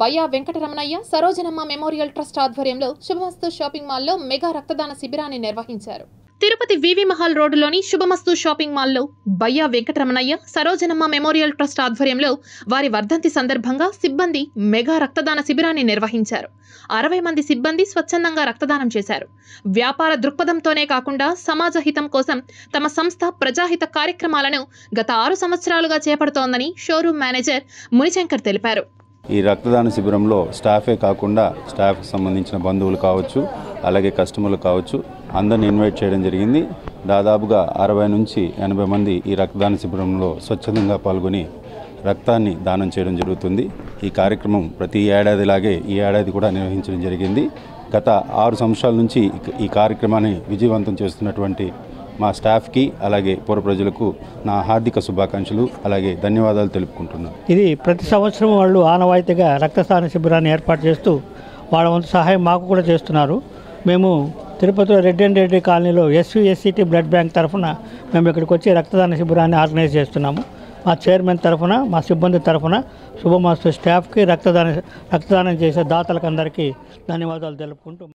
బయ్యా Venkataramanaiah Sarojanamma memorial trust ఆధ్వర్యంలో శుభమస్తు shopping మాల్లో mega రక్తదాన శిబిరాన్ని నిర్వహించారు. తిరుపతి వివి మహల్ రోడ్డులోని శుభమస్తు షాపింగ్ మాల్లో బయ్యా వెంకటరమణయ్య సరోజనమ్మ మెమోరియల్ ట్రస్ట్ ఆధ్వర్యంలో వారి వర్ధంతి సందర్భంగా సిబ్బంది మెగా రక్తదాన శిబిరాన్ని నిర్వహించారు. 60 మంది సిబ్బంది స్వచ్ఛందంగా రక్తదానం చేశారు. వ్యాపార దృక్పథంతోనే కాకుండా సమాజ హితం కోసం తమ సంస్థ ప్రజాహిత కార్యక్రమాలను గత 6 సంవత్సరాలుగా చేపడుతోందని షోరూమ్ మేనేజర్ మునిశంకర్ తెలిపారు. ఈ రక్తదాన శిబిరంలో స్టాఫే కాకుండా స్టాఫ్కి సంబంధించిన బంధువులు కావచ్చు, అలాగే కస్టమర్లు కావచ్చు, అందరిని ఇన్వైట్ చేయడం జరిగింది. దాదాపుగా 60 నుంచి 80 మంది ఈ రక్తదాన శిబిరంలో స్వచ్ఛందంగా పాల్గొని రక్తాన్ని దానం చేయడం జరుగుతుంది. ఈ కార్యక్రమం ప్రతి ఏడాదిలాగే ఈ ఏడాది కూడా నిర్వహించడం జరిగింది. గత 6 సంవత్సరాల నుంచి ఈ కార్యక్రమాన్ని విజయవంతం చేస్తున్నటువంటి మా స్టాఫ్కి అలాగే పూర ప్రజలకు నా హార్దిక శుభాకాంక్షలు అలాగే ధన్యవాదాలు తెలుపుకుంటున్నాను. ఇది ప్రతి సంవత్సరం వాళ్ళు ఆనవాయితీగా రక్తదాన శిబిరాన్ని ఏర్పాటు చేస్తూ వాళ్ళ వంతు సహాయం మాకు కూడా చేస్తున్నారు. మేము తిరుపతిలో రెడ్డి అండ్ రెడ్డి కాలనీలో SVSCT బ్లడ్ బ్యాంక్ తరఫున మేము ఇక్కడికి వచ్చి రక్తదాన శిబిరాన్ని ఆర్గనైజ్ చేస్తున్నాము. మా చైర్మన్ తరఫున, మా సిబ్బంది తరఫున శుభమస్తు స్టాఫ్కి రక్తదానం చేసే దాతలకు అందరికీ ధన్యవాదాలు తెలుపుకుంటూ